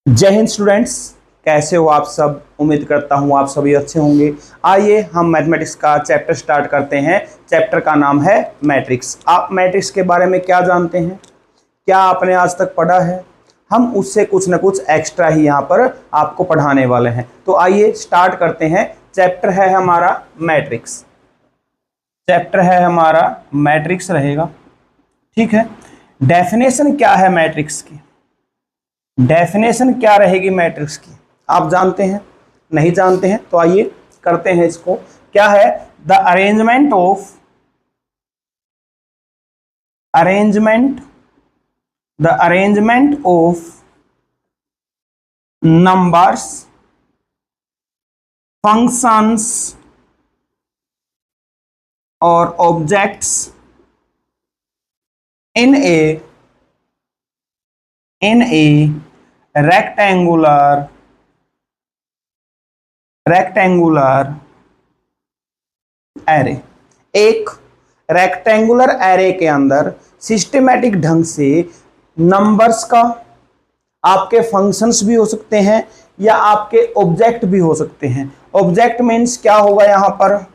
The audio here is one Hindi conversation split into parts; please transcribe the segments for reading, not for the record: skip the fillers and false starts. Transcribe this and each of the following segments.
जय हिंद स्टूडेंट्स, कैसे हो आप सब। उम्मीद करता हूँ आप सभी अच्छे होंगे। आइए हम मैथमेटिक्स का चैप्टर स्टार्ट करते हैं। चैप्टर का नाम है मैट्रिक्स। आप मैट्रिक्स के बारे में क्या जानते हैं, क्या आपने आज तक पढ़ा है? हम उससे कुछ ना कुछ एक्स्ट्रा ही यहाँ पर आपको पढ़ाने वाले हैं। तो आइए स्टार्ट करते हैं। चैप्टर है हमारा मैट्रिक्स। चैप्टर है हमारा मैट्रिक्स रहेगा, ठीक है। डेफिनेशन क्या है मैट्रिक्स की? डेफिनेशन क्या रहेगी मैट्रिक्स की? आप जानते हैं? नहीं जानते हैं तो आइए करते हैं इसको। क्या है? The arrangement of numbers, functions और objects in a rectangular array। एक रेक्टेंगुलर एरे के अंदर सिस्टमैटिक ढंग से नंबर्स का, आपके फंक्शंस भी हो सकते हैं या आपके ऑब्जेक्ट भी हो सकते हैं। ऑब्जेक्ट मीन्स क्या होगा? यहां पर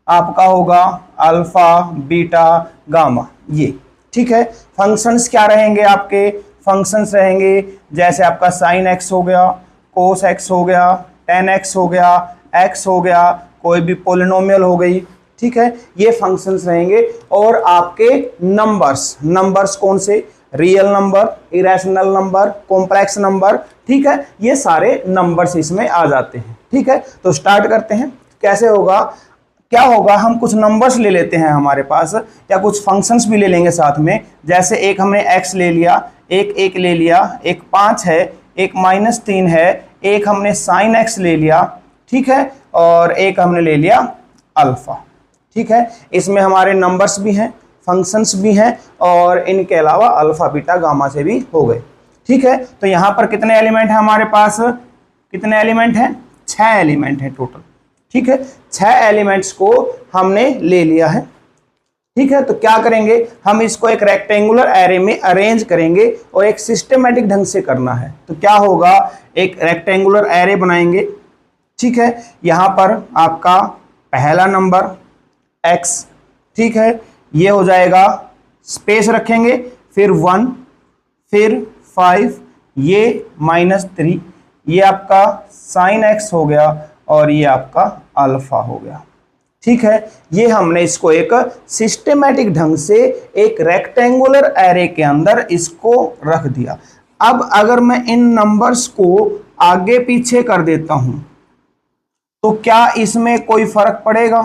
आपका होगा अल्फा, बीटा, गामा, ये ठीक है। फंक्शंस क्या रहेंगे? आपके फंक्शंस रहेंगे जैसे आपका साइन एक्स हो गया, कोस एक्स हो गया, टेन एक्स हो गया, एक्स हो गया, कोई भी पोलिनोमियल हो गई, ठीक है। ये फंक्शंस रहेंगे। और आपके नंबर्स कौन से? Real number, irrational number, complex number, ठीक है। ये सारे नंबर्स इसमें आ जाते हैं, ठीक है। तो स्टार्ट करते हैं। कैसे होगा? क्या होगा? हम कुछ नंबर्स ले लेते हैं हमारे पास, या कुछ फंक्शंस भी ले लेंगे साथ में। जैसे एक हमने x ले लिया, एक ले लिया, एक 5 है, एक -3 है, एक हमने sin x ले लिया, ठीक है, और एक हमने ले लिया अल्फा, ठीक है। इसमें हमारे नंबर्स भी हैं, फंक्शंस भी हैं, और इनके अलावा अल्फा, बीटा, गामा से भी हो गए, ठीक है। तो यहाँ पर कितने एलिमेंट हैं हमारे पास? कितने एलिमेंट हैं? 6 एलिमेंट हैं टोटल, ठीक है। 6 एलिमेंट्स को हमने ले लिया है, ठीक है। तो क्या करेंगे? हम इसको एक रेक्टेंगुलर एरे में अरेंज करेंगे और एक सिस्टमैटिक ढंग से करना है। तो क्या होगा? एक रेक्टेंगुलर एरे बनाएंगे, ठीक है। यहां पर आपका पहला नंबर x, ठीक है, ये हो जाएगा, स्पेस रखेंगे, फिर 1, फिर 5, ये -3, ये आपका sin x हो गया, और ये आपका अल्फा हो गया, ठीक है। ये हमने इसको एक सिस्टमैटिक ढंग से एक रेक्टेंगुलर एरे के अंदर इसको रख दिया। अब अगर मैं इन नंबर्स को आगे पीछे कर देता हूं तो क्या इसमें कोई फर्क पड़ेगा?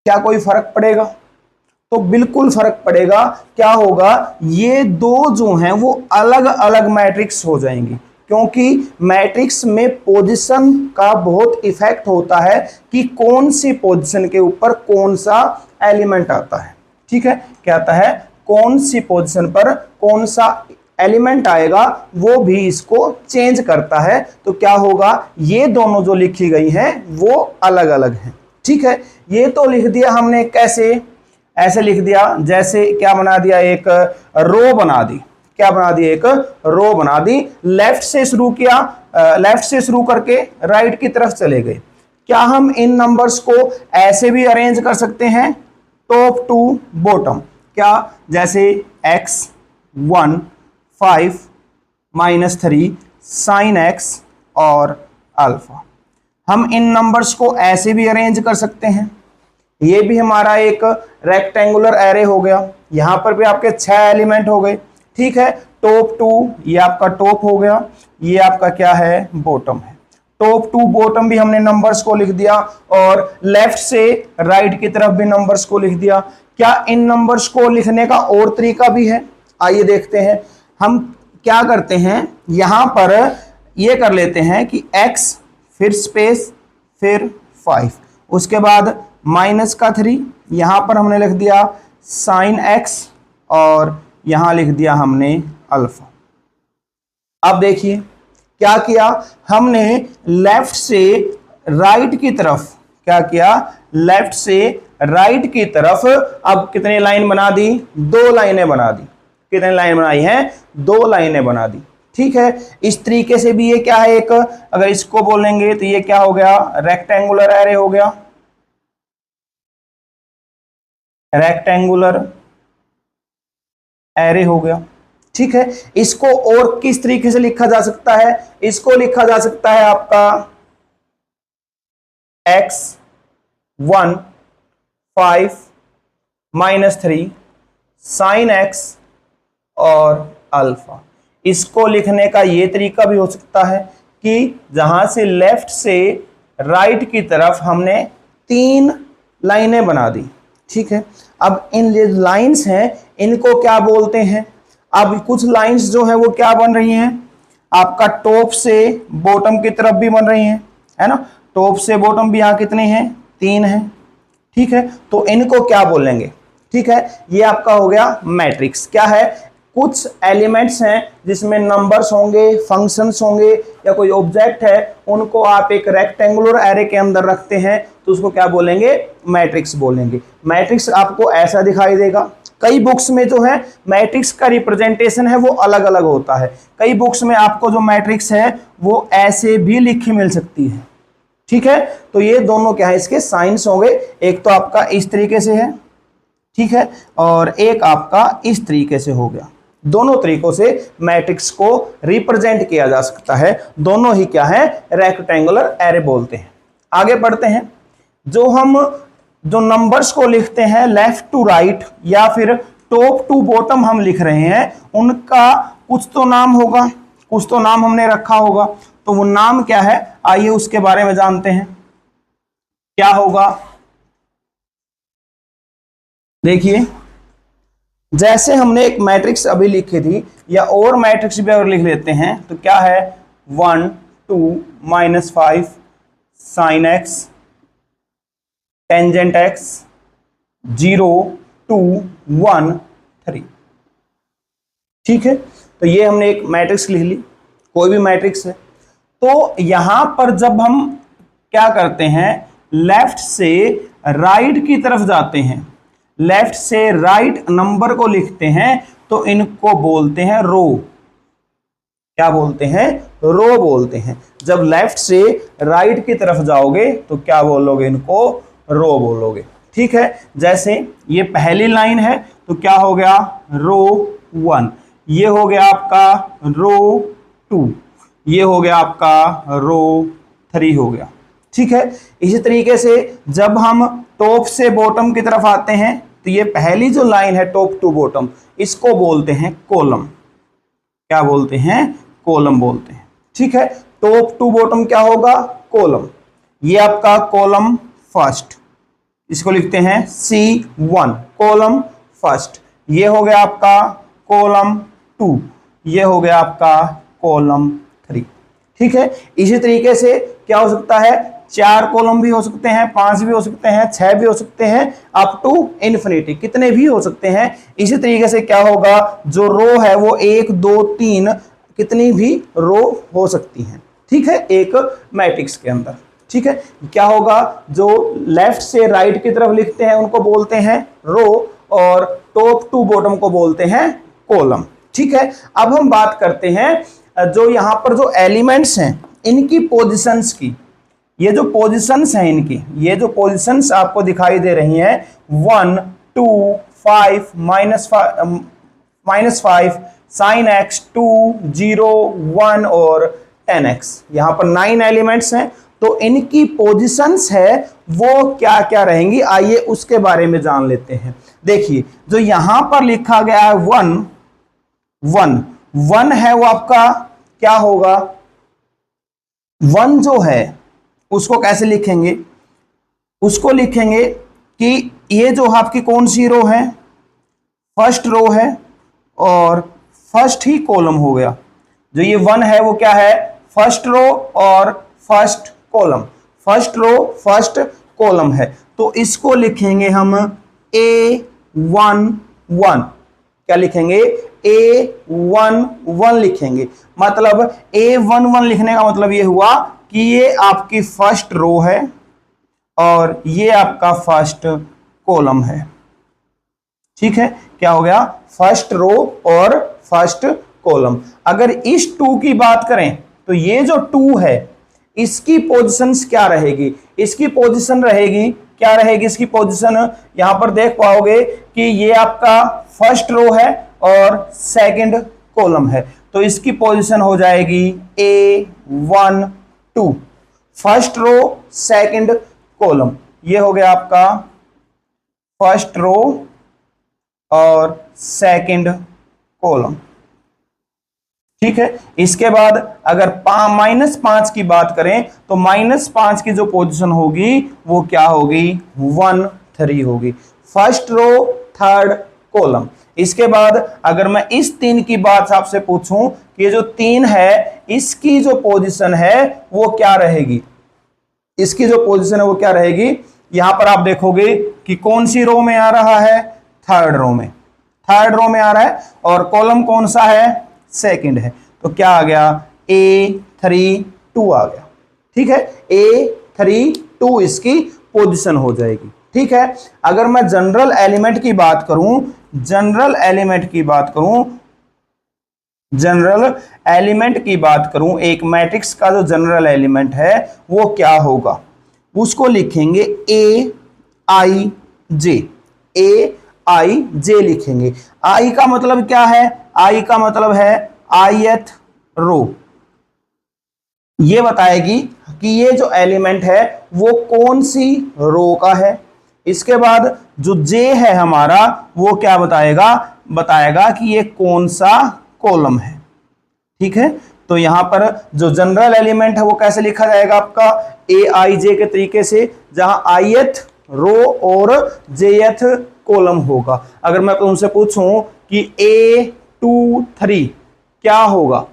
क्या कोई फर्क पड़ेगा? तो बिल्कुल फर्क पड़ेगा। क्या होगा? ये दो जो हैं वो अलग अलग मैट्रिक्स हो जाएंगी, क्योंकि मैट्रिक्स में पोजीशन का बहुत इफेक्ट होता है कि कौन सी पोजीशन के ऊपर कौन सा एलिमेंट आता है, ठीक है। क्या आता है? कौन सी पोजीशन पर कौन सा एलिमेंट आएगा, वो भी इसको चेंज करता है। तो क्या होगा? ये दोनों जो लिखी गई हैं वो अलग अलग हैं, ठीक है। ये तो लिख दिया हमने, कैसे? ऐसे लिख दिया, जैसे क्या बना दिया? एक रो बना दी। क्या बना दी? एक रो बना दी। लेफ्ट से शुरू किया, लेफ्ट से शुरू करके राइट की तरफ चले गए। क्या हम इन नंबर्स को ऐसे भी अरेंज कर सकते हैं, टॉप टू बॉटम? क्या? जैसे x 1 5 -3 sin x और अल्फा। हम इन नंबर्स को ऐसे भी अरेंज कर सकते हैं। ये भी हमारा एक रेक्टेंगुलर एरे हो गया। यहां पर भी आपके 6 एलिमेंट हो गए, ठीक है। टॉप टू, ये आपका टॉप हो गया, ये आपका क्या है? बॉटम है। टॉप टू बॉटम भी हमने नंबर्स को लिख दिया, और लेफ्ट से राइट की तरफ भी नंबर्स को लिख दिया। क्या इन नंबर्स को लिखने का और तरीका भी है? आइए देखते हैं। हम क्या करते हैं, यहां पर ये कर लेते हैं कि x, फिर स्पेस, फिर 5, उसके बाद -3, यहां पर हमने लिख दिया sin x, और यहां लिख दिया हमने अल्फा। अब देखिए क्या किया हमने, लेफ्ट से राइट की तरफ क्या किया? लेफ्ट से राइट की तरफ अब कितनी लाइन बना दी? 2 लाइनें बना दी, कितने लाइन बनाई है, 2 लाइनें बना दी। ठीक है, इस तरीके से भी ये क्या है, एक अगर इसको बोलेंगे तो ये क्या हो गया, रेक्टेंगुलर एरे हो गया, रेक्टेंगुलर एरे हो गया। ठीक है, इसको और किस तरीके से लिखा जा सकता है, इसको लिखा जा सकता है आपका x1 5 -3 sin x और अल्फा। इसको लिखने का ये तरीका भी हो सकता है कि जहां से लेफ्ट से राइट की तरफ हमने 3 लाइनें बना दी। ठीक है, अब इन लाइंस हैं इनको क्या बोलते हैं, अब कुछ लाइंस जो है वो क्या बन रही हैं, आपका टॉप से बॉटम की तरफ भी बन रही हैं, है ना, टॉप से बॉटम भी यहाँ कितने हैं, 3 हैं। ठीक है, तो इनको क्या बोलेंगे। ठीक है, ये आपका हो गया मैट्रिक्स। क्या है, कुछ एलिमेंट्स हैं जिसमें नंबर्स होंगे, फंक्शंस होंगे या कोई ऑब्जेक्ट है, उनको आप एक रेक्टेंगुलर एरे के अंदर रखते हैं तो उसको क्या बोलेंगे, मैट्रिक्स बोलेंगे। मैट्रिक्स आपको ऐसा दिखाई देगा। कई बुक्स में जो है मैट्रिक्स का रिप्रेजेंटेशन है वो अलग अलग होता है। कई बुक्स में आपको जो मैट्रिक्स है वो ऐसे भी लिखी मिल सकती है। ठीक है, तो ये दोनों क्या है, इसके साइंस होंगे। एक तो आपका इस तरीके से है, ठीक है, और एक आपका इस तरीके से हो गया। दोनों तरीकों से मैट्रिक्स को रिप्रेजेंट किया जा सकता है। दोनों ही क्या है, रेक्टेंगुलर एरे बोलते हैं। आगे बढ़ते हैं, जो नंबर्स को लिखते हैं लेफ्ट टू राइट या फिर टॉप टू बॉटम हम लिख रहे हैं, उनका कुछ तो नाम होगा, कुछ तो नाम हमने रखा होगा। तो वो नाम क्या है, आइए उसके बारे में जानते हैं। क्या होगा, देखिए, जैसे हमने एक मैट्रिक्स अभी लिखी थी या और मैट्रिक्स भी अगर लिख लेते हैं तो क्या है, 1 2 -5 sin x टेंजेंट x 0 2 1 3। ठीक है, तो ये हमने एक मैट्रिक्स लिख ली, कोई भी मैट्रिक्स है। तो यहां पर जब हम क्या करते हैं, लेफ्ट से राइट की तरफ जाते हैं, लेफ्ट से राइट नंबर को लिखते हैं तो इनको बोलते हैं रो। क्या बोलते हैं, रो बोलते हैं। जब लेफ्ट से राइट की तरफ जाओगे तो क्या बोलोगे, इनको रो बोलोगे। ठीक है, जैसे ये पहली लाइन है तो क्या हो गया, रो 1, ये हो गया आपका रो 2, ये हो गया आपका रो 3 हो गया। ठीक है, इसी तरीके से जब हम टॉप से बॉटम की तरफ आते हैं तो ये पहली जो लाइन है टॉप टू बॉटम, इसको बोलते हैं कॉलम। क्या बोलते हैं, कॉलम बोलते हैं। ठीक है, टॉप टू बॉटम क्या होगा, कॉलम। ये आपका कॉलम फर्स्ट, इसको लिखते हैं C1, कॉलम फर्स्ट। ये हो गया आपका कॉलम 2, ये हो गया आपका कॉलम 3। ठीक है, इसी तरीके से क्या हो सकता है, 4 कॉलम भी हो सकते हैं, 5 भी हो सकते हैं, 6 भी हो सकते हैं, अप टू इन्फिनिटी, कितने भी हो सकते हैं। इसी तरीके से क्या होगा, जो रो है वो 1 2 3 कितनी भी रो हो सकती हैं। ठीक है, एक मैट्रिक्स के अंदर। ठीक है, क्या होगा, जो लेफ्ट से राइट की तरफ लिखते हैं उनको बोलते हैं रो और टॉप टू बॉटम को बोलते हैं कॉलम। ठीक है, अब हम बात करते हैं जो यहां पर जो एलिमेंट्स हैं इनकी पोजीशंस की। ये जो पोजीशंस हैं इनकी, ये जो पोजीशंस आपको दिखाई दे रही हैं 1 2 5 -5 sin x 2 0 1 और 10x, यहां पर 9 एलिमेंट्स हैं। तो इनकी पोजीशंस है वो क्या क्या रहेंगी, आइए उसके बारे में जान लेते हैं। देखिए, जो यहां पर लिखा गया है 1 है वो आपका क्या होगा, 1 जो है उसको कैसे लिखेंगे, उसको लिखेंगे कि ये जो आपकी कौन सी रो है, फर्स्ट रो है और फर्स्ट ही कॉलम हो गया। जो ये 1 है वो क्या है, फर्स्ट रो और first column, first row first column है। तो इसको लिखेंगे हम A11। क्या लिखेंगे, A11 लिखेंगे। मतलब A11 लिखने का मतलब ये हुआ कि ये आपकी फर्स्ट रो है और ये आपका फर्स्ट कॉलम है। ठीक है, क्या हो गया, फर्स्ट रो और फर्स्ट कॉलम। अगर इस 2 की बात करें तो ये जो 2 है इसकी पोजीशंस क्या रहेगी, इसकी पोजीशन रहेगी, क्या रहेगी इसकी पोजीशन, यहां पर देख पाओगे कि ये आपका फर्स्ट रो है और सेकंड कॉलम है, तो इसकी पोजीशन हो जाएगी A1 2, first row second column. ये हो गया आपका फर्स्ट रो और सेकंड कॉलम, ठीक है। इसके बाद अगर -5 की बात करें तो -5 की जो पोजीशन होगी वो क्या होगी, 1 3 होगी, फर्स्ट रो थर्ड कॉलम। इसके बाद अगर मैं इस 3 की बात आपसे पूछूं कि ये जो 3 है इसकी जो पोजीशन है वो क्या रहेगी, इसकी जो पोजीशन है वो क्या रहेगी, यहां पर आप देखोगे कि कौन सी रो में आ रहा है, थर्ड रो में, थर्ड रो में आ रहा है, और कॉलम कौन सा है, सेकंड है, तो क्या आ गया, A3 2 आ गया, ठीक है, A3 2 इसकी पोजीशन हो जाएगी, ठीक है। अगर मैं जनरल एलिमेंट की बात करूं, जनरल एलिमेंट की बात करूं, जनरल एलिमेंट की बात करूं, एक मैट्रिक्स का जो जनरल एलिमेंट है वो क्या होगा, उसको लिखेंगे AIJ, AIJ लिखेंगे। आई का मतलब क्या है, आई का मतलब है ith रो, ये बताएगी कि ये जो एलिमेंट है वो कौन सी रो का है। इसके बाद जो J है हमारा वो क्या बताएगा, बताएगा कि ये कौन सा कॉलम है, ठीक है। तो यहां पर जो जनरल एलिमेंट है वो कैसे लिखा जाएगा आपका, AIJ के तरीके से, जहां ith रो और jth कॉलम होगा। अगर मैं तुमसे पूछूं कि A23 क्या होगा,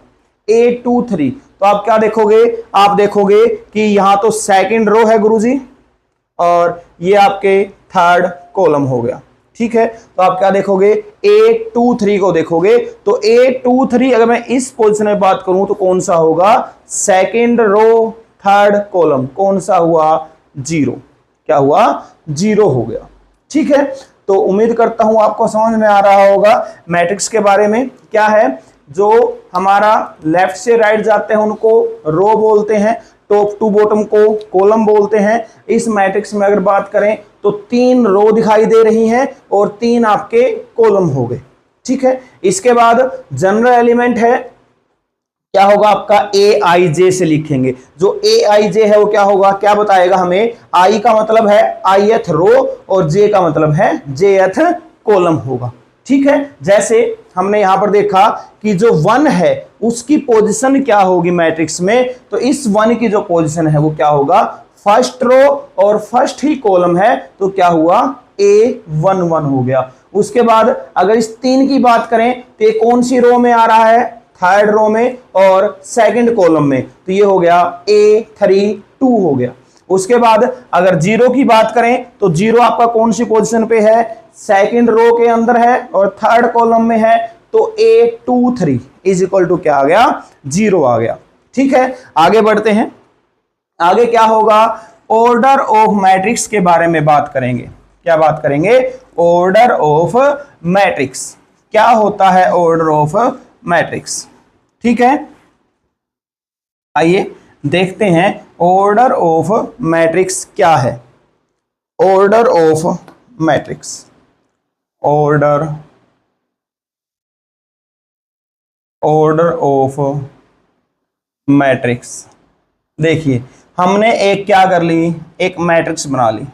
A23, तो आप क्या देखोगे, आप देखोगे कि यहां तो सेकंड रो है गुरुजी और ये आपके थर्ड कॉलम हो गया, ठीक है। तो आप क्या देखोगे, A23 को देखोगे, तो A23 अगर मैं इस पोजीशन में बात करूं तो कौन सा होगा, सेकंड रो थर्ड कॉलम, कौन सा हुआ, 0, क्या हुआ, 0 हो गया, ठीक है। तो उम्मीद करता हूं आपको समझ में आ रहा होगा मैट्रिक्स के बारे में। क्या है, जो हमारा लेफ्ट से राइट जाते हैं उनको रो बोलते हैं, टॉप टू बॉटम को कॉलम बोलते हैं। इस मैट्रिक्स में अगर बात करें तो 3 रो दिखाई दे रही हैं और 3 आपके कॉलम हो गए, ठीक है। इसके बाद जनरल एलिमेंट है, क्या होगा आपका, AIJ से लिखेंगे। जो AIJ है वो क्या होगा, क्या बताएगा हमें, I का मतलब है ith रो और J का मतलब है jth कॉलम होगा, ठीक है। जैसे हमने यहां पर देखा कि जो 1 है उसकी पोजीशन क्या होगी मैट्रिक्स में, तो इस 1 की जो पोजीशन है वो क्या होगा, फर्स्ट रो और फर्स्ट ही कॉलम है, तो क्या हुआ, A11 हो गया। उसके बाद अगर इस 3 की बात करें तो ये कौन सी रो में आ रहा है, थर्ड रो में और सेकंड कॉलम में, तो ये हो गया A32 हो गया। उसके बाद अगर 0 की बात करें तो 0 आपका कौन सी पोजीशन पे है, सेकंड रो के अंदर है और थर्ड कॉलम में है, तो A23 इज इक्वल टू क्या आ गया, 0 आ गया, ठीक है। आगे बढ़ते हैं, आगे क्या होगा, ऑर्डर ऑफ मैट्रिक्स के बारे में बात करेंगे। क्या बात करेंगे, ऑर्डर ऑफ मैट्रिक्स, क्या होता है ऑर्डर ऑफ मैट्रिक्स, ठीक है। आइए देखते हैं ऑर्डर ऑफ मैट्रिक्स क्या है। Order of matrix, order of matrix, देखिए हमने एक क्या कर ली, एक मैट्रिक्स बना ली,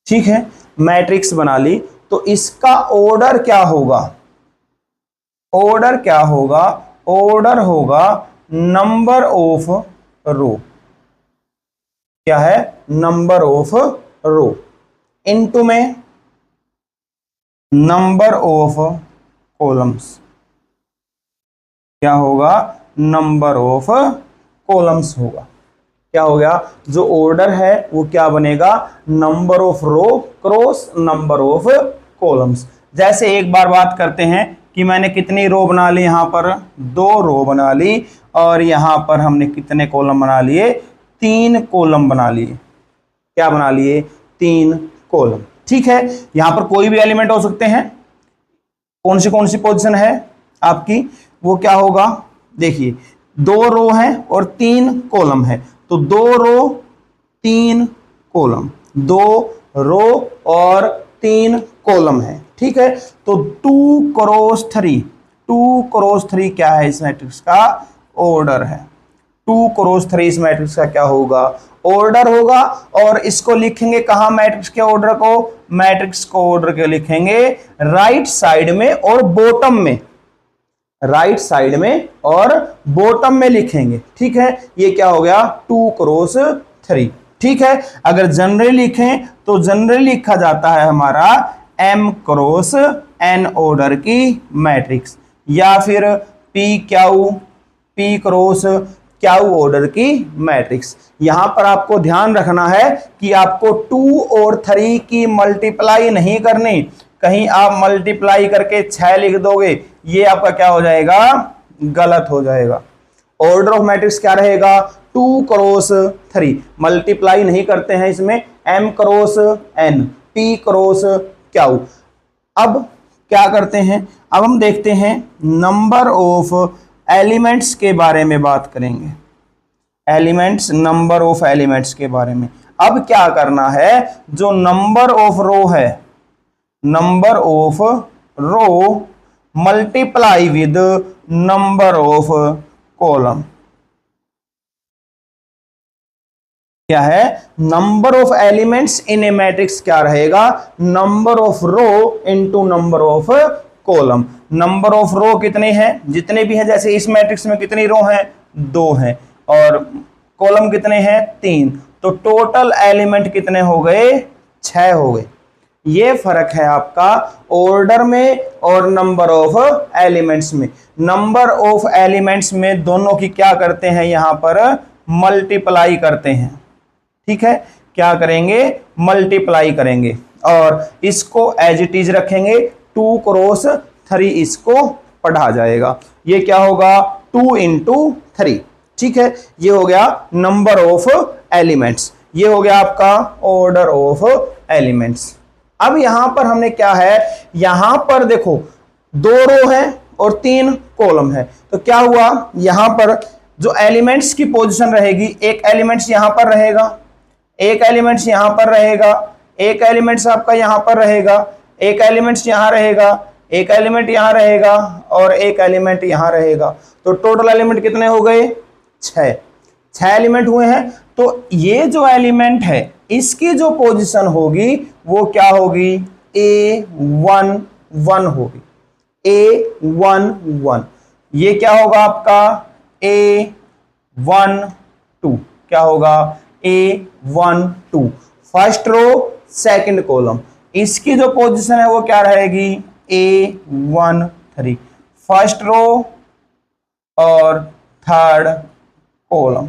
ठीक है, मैट्रिक्स बना ली, तो इसका ऑर्डर क्या होगा, ऑर्डर क्या होगा, ऑर्डर होगा नंबर ऑफ रो, क्या है, नंबर ऑफ रो इनटू में नंबर ऑफ कॉलम्स, क्या होगा, नंबर ऑफ कॉलम्स होगा। क्या हो गया, जो ऑर्डर है वो क्या बनेगा, number of row cross number of columns. जैसे एक बार बात करते हैं कि मैंने कितनी रो बना ली, यहां पर 2 रो बना ली और यहां पर हमने कितने कॉलम बना लिए, 3 कॉलम बना लिए, क्या बना लिए, 3 कॉलम, ठीक है। यहां पर कोई भी एलिमेंट हो सकते हैं, कौन सी पोजीशन है आपकी, वो क्या होगा, देखिए 2 रो है और 3 कॉलम है, तो 2 रो 3 कॉलम, 2 रो और 3 कॉलम है, ठीक है। तो 2 क्रॉस 3, 2 क्रॉस 3 क्या है इस मैट्रिक्स का, ऑर्डर है। 2 क्रॉस 3 इस मैट्रिक्स का क्या होगा, ऑर्डर होगा। और इसको लिखेंगे कहां मैट्रिक्स के ऑर्डर को, मैट्रिक्स को ऑर्डर के लिखेंगे राइट साइड में और बॉटम में, राइट साइड में और बॉटम में लिखेंगे, ठीक है। ये क्या हो गया 2 क्रॉस 3, ठीक है। अगर जनरली लिखें तो जनरली लिखा जाता है हमारा m क्रॉस n ऑर्डर की मैट्रिक्स, या फिर p क्रॉस क्यू ऑर्डर की मैट्रिक्स। यहां पर आपको ध्यान रखना है कि आपको 2 और 3 की मल्टीप्लाई नहीं करनी, कहीं आप मल्टीप्लाई करके 6 लिख दोगे, ये आपका क्या हो जाएगा, गलत हो जाएगा। ऑर्डर ऑफ मैट्रिक्स क्या रहेगा, 2 क्रॉस 3, मल्टीप्लाई नहीं करते हैं इसमें, m cross n, p cross Q. अब क्या करते हैं, अब हम देखते हैं नंबर ऑफ एलिमेंट्स के बारे में बात करेंगे, एलिमेंट्स, नंबर ऑफ एलिमेंट्स के बारे में। अब क्या करना है, जो नंबर ऑफ रो है, number of row multiply with number of column, क्या है, number of elements in a matrix क्या रहेगा, number of row into number of column. Number of row कितने हैं, जितने भी हैं, जैसे इस मैट्रिक्स में कितनी रो हैं, 2 हैं, और कॉलम कितने हैं, 3, तो टोटल एलिमेंट कितने हो गए, 6 हो गए। ये फर्क है आपका ऑर्डर में और नंबर ऑफ एलिमेंट्स में। नंबर ऑफ एलिमेंट्स में दोनों की क्या करते हैं, यहां पर मल्टीप्लाई करते हैं, ठीक है, क्या करेंगे, मल्टीप्लाई करेंगे, और इसको एज इट इज रखेंगे, 2 क्रॉस 3 इसको पढ़ा जाएगा। ये क्या होगा, 2 इंटू 3, ठीक है। ये हो गया नंबर ऑफ एलिमेंट्स, ये हो गया आपका ऑर्डर ऑफ एलिमेंट्स। अब यहां पर हमने क्या है, यहां पर देखो 2 रो है और 3 कॉलम है, तो क्या हुआ, यहां पर जो एलिमेंट्स की पोजीशन रहेगी, एक एलिमेंट्स यहां पर रहेगा, एक एलिमेंट्स यहां पर रहेगा, एक एलिमेंट्स आपका यहां पर रहेगा, एक एलिमेंट्स यहां रहेगा, एक एलिमेंट यहां रहेगा, और एक एलिमेंट यहां रहेगा। तो टोटल एलिमेंट कितने हो गए, 6 एलिमेंट हुए हैं। तो ये जो एलिमेंट है इसकी जो पोजीशन होगी वो क्या होगी, A1 1 होगी, A1 1। ये क्या होगा आपका A1 2, क्या होगा A1 2, first row second column. इसकी जो पोजीशन है वो क्या रहेगी, A1 3, फर्स्ट रो और थर्ड कॉलम,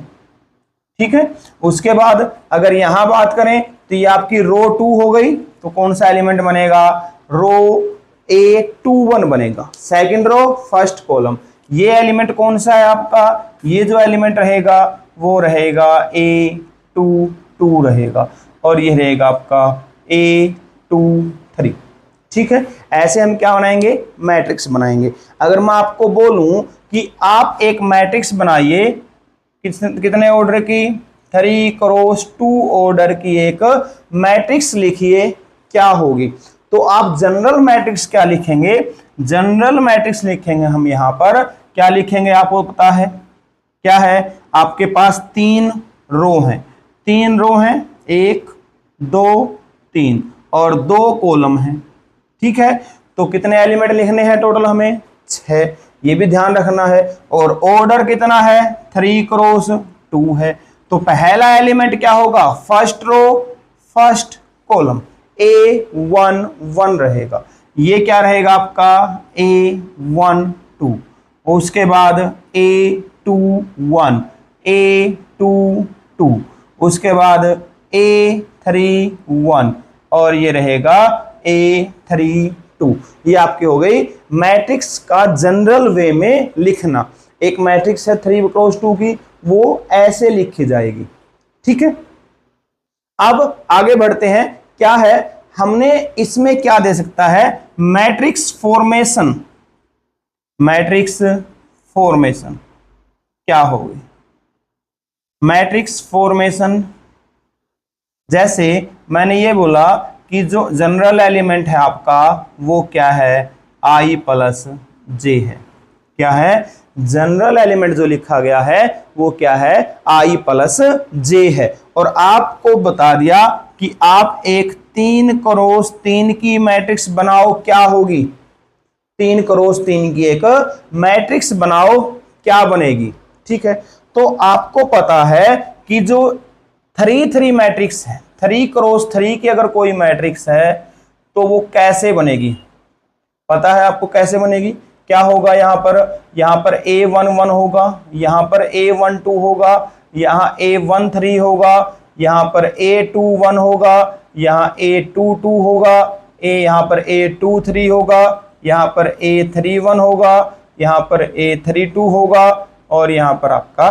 ठीक है। उसके बाद अगर यहां बात करें तो ये आपकी रो 2 हो गई, तो कौन सा एलिमेंट बनेगा, रो A21 बनेगा, सेकंड रो फर्स्ट कॉलम। ये एलिमेंट कौन सा है आपका, ये जो एलिमेंट रहेगा वो रहेगा A22 रहेगा, और ये रहेगा आपका A23, ठीक है। ऐसे हम क्या बनाएंगे, मैट्रिक्स बनाएंगे। अगर मैं आपको बोलूं कि आप एक मैट्रिक्स बनाइए, कितने ऑर्डर की, 3 क्रॉस 2 ऑर्डर की एक मैट्रिक्स लिखिए, क्या होगी। तो आप जनरल मैट्रिक्स क्या लिखेंगे, जनरल मैट्रिक्स लिखेंगे हम यहां पर, क्या लिखेंगे आपको पता है, क्या है, आपके पास 3 रो हैं, 3 रो हैं, 1 2 3, और 2 कॉलम हैं, ठीक है। तो कितने एलिमेंट लिखने हैं टोटल हमें, 6, ये भी ध्यान रखना है। और ऑर्डर कितना है, 3 क्रॉस 2 है, तो पहला एलिमेंट क्या होगा, first row first column, A1 1 रहेगा। ये क्या रहेगा आपका A1 2, उसके बाद A21 A22, उसके बाद A31, और ये रहेगा A32। ये आपकी हो गई मैट्रिक्स का जनरल वे में लिखना। एक मैट्रिक्स है 3 क्रॉस 2 की, वो ऐसे लिखी जाएगी, ठीक है। अब आगे बढ़ते हैं, क्या है, हमने इसमें क्या दे सकता है, मैट्रिक्स फॉर्मेशन। मैट्रिक्स फॉर्मेशन क्या होगी, मैट्रिक्स फॉर्मेशन, जैसे मैंने ये बोला कि जो जनरल एलिमेंट है आपका वो क्या है, I प्लस जे है। क्या है, जनरल एलिमेंट जो लिखा गया है वो क्या है, I प्लस जे है। और आपको बता दिया कि आप एक 3 क्रॉस 3 की मैट्रिक्स बनाओ, क्या होगी, 3 क्रॉस 3 की एक मैट्रिक्स बनाओ, क्या बनेगी। ठीक है, तो आपको पता है कि जो 3-3 मैट्रिक्स है, 3 क्रॉस 3 की अगर कोई मैट्रिक्स है तो वो कैसे बनेगी, पता है आपको कैसे बनेगी। क्या होगा, यहां पर A11 होगा, यहां पर A12 होगा, यहां A13 होगा, यहां पर A21 होगा, यहां A22 होगा, यहां पर A23 होगा, यहां पर A31 होगा, यहां पर A32 होगा, और यहां पर आपका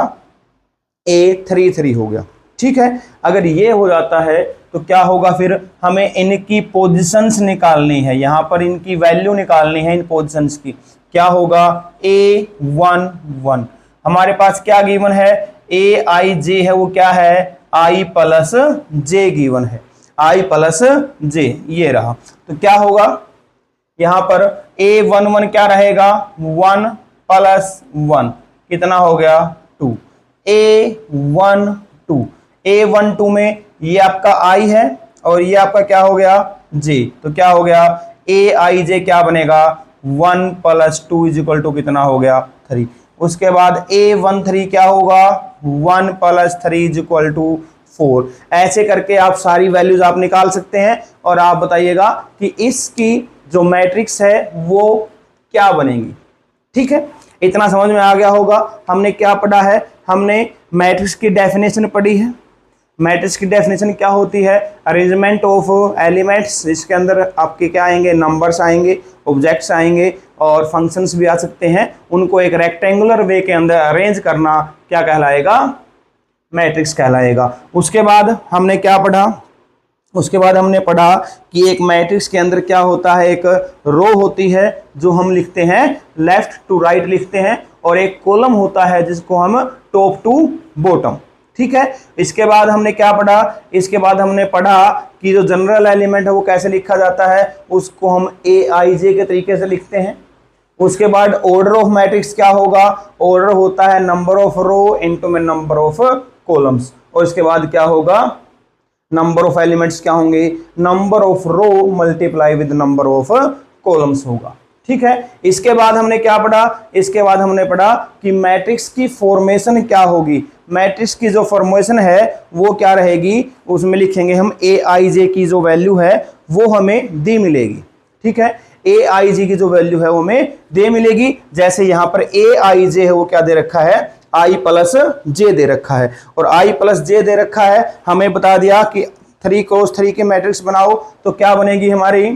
A33 हो गया। ठीक है, अगर ये हो जाता है तो क्या होगा, फिर हमें इनकी पोजीशंस निकालनी है, यहां पर इनकी वैल्यू निकालनी है इन पोजीशंस की। क्या होगा, A11 हमारे पास क्या गिवन है, AIJ है, वो क्या है, I प्लस जे गिवन है, I प्लस जे, ये रहा। तो क्या होगा, यहां पर A11 क्या रहेगा, 1 प्लस 1 कितना हो गया, 2। A12 में ये आपका I है और ये आपका क्या हो गया, J, तो क्या हो गया, AIJ क्या बनेगा, 1 प्लस 2 इजिकल टू कितना हो गया, 3। उसके बाद A13 क्या होगा, 1 प्लस 3 इजिकल टू 4। ऐसे करके आप सारी वैल्यूज आप निकाल सकते हैं और आप बताइएगा कि इसकी जो मैट्रिक्स है वो क्या बनेगी। ठीक है, इतना समझ में आ गया होगा। हमने क्या पढ़ा है, हमने मैट्रिक्स की डेफिनेशन पढ़ी है। मैट्रिक्स की डेफिनेशन क्या होती है, अरेंजमेंट ऑफ एलिमेंट्स, इसके अंदर आपके क्या आएंगे, नंबर्स आएंगे, ऑब्जेक्ट्स आएंगे और फंक्शंस भी आ सकते हैं, उनको एक रेक्टेंगुलर वे के अंदर अरेंज करना क्या कहलाएगा, मैट्रिक्स कहलाएगा। उसके बाद हमने क्या पढ़ा, उसके बाद हमने पढ़ा कि एक मैट्रिक्स के अंदर क्या होता है, एक रो होती है जो हम लिखते हैं लेफ्ट टू राइट लिखते हैं, और एक कॉलम होता है जिसको हम टॉप टू बॉटम। ठीक है, इसके बाद हमने क्या पढ़ा, इसके बाद हमने पढ़ा कि जो जनरल एलिमेंट है वो कैसे लिखा जाता है, उसको हम AIJ के तरीके से लिखते हैं। उसके बाद ऑर्डर ऑफ मैट्रिक्स क्या होगा, ऑर्डर होता है नंबर ऑफ रो इनटू में नंबर ऑफ कॉलम्स। और इसके बाद क्या होगा, नंबर ऑफ एलिमेंट्स क्या होंगे, number of row multiply with number of columns होगा। ठीक है, इसके बाद हमने क्या पढ़ा, इसके बाद हमने पढ़ा कि मैट्रिक्स की फॉर्मेशन क्या होगी। मैट्रिक्स की जो फॉर्मेशन है वो क्या रहेगी, उसमें लिखेंगे हम AIJ की जो वैल्यू है वो हमें दी मिलेगी। ठीक है, AIJ की जो वैल्यू है वो हमें दे मिलेगी। जैसे यहां पर AIJ है वो क्या दे रखा है, I प्लस जे दे रखा है, और I प्लस जे दे रखा है, हमें बता दिया कि 3 क्रॉस 3 के मैट्रिक्स बनाओ तो क्या बनेगी हमारी,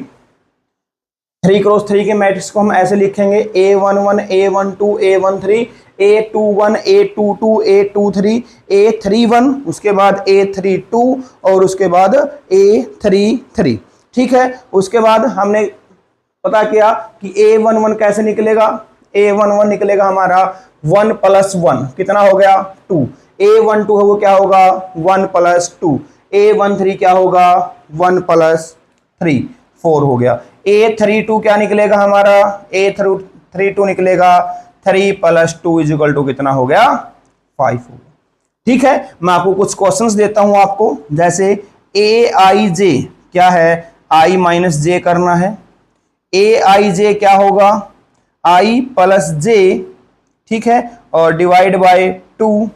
3 क्रॉस 3 के मैट्रिक्स को हम ऐसे लिखेंगे, A11 A12 A13 A21 A22 A23 A31, उसके बाद A32 और उसके बाद A33। ठीक है, उसके बाद हमने पता किया कि A11 कैसे निकलेगा, A11 निकलेगा हमारा 1 प्लस 1 कितना हो गया, 2। A12 है वो क्या होगा, 1 प्लस 2। A13 क्या होगा, 1 प्लस 3, 4 हो गया। A32 क्या निकलेगा हमारा, A32 निकलेगा 3 प्लस 2 इजिकल टू कितना हो गया, 5 हो गया। ठीक है, मैं आपको कुछ क्वेश्चंस देता हूं आपको, जैसे AIJ क्या है, I माइनस जे करना है, AIJ क्या होगा, I प्लस जे, ठीक है, और डिवाइड बाय 2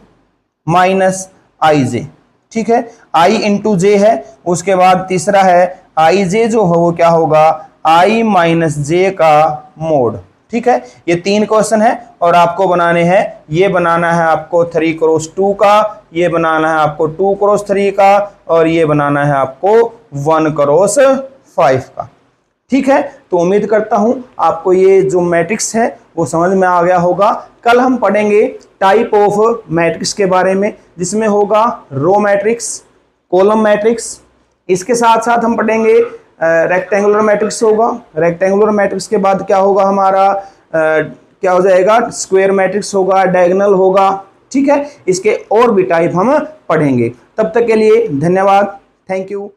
माइनस IJ। ठीक है, I इंटू जे है। उसके बाद तीसरा है IJ जो है वो क्या होगा, I माइनस जे का मोड। ठीक है, ये 3 क्वेश्चन है और आपको बनाने हैं, ये बनाना है आपको 3 क्रॉस 2 का, ये बनाना है आपको 2 क्रॉस 3 का, और ये बनाना है आपको 1 क्रॉस 5 का। ठीक है, तो उम्मीद करता हूं आपको ये जो मैट्रिक्स है वो समझ में आ गया होगा। कल हम पढ़ेंगे टाइप ऑफ मैट्रिक्स के बारे में, जिसमें होगा रो मैट्रिक्स, कॉलम मैट्रिक्स। इसके साथ साथ हम पढ़ेंगे रेक्टेंगुलर मैट्रिक्स होगा, रेक्टेंगुलर मैट्रिक्स के बाद क्या होगा हमारा, क्या हो जाएगा, स्क्वायर मैट्रिक्स होगा, डायगोनल होगा। ठीक है, इसके और भी टाइप हम पढ़ेंगे। तब तक के लिए धन्यवाद, थैंक यू।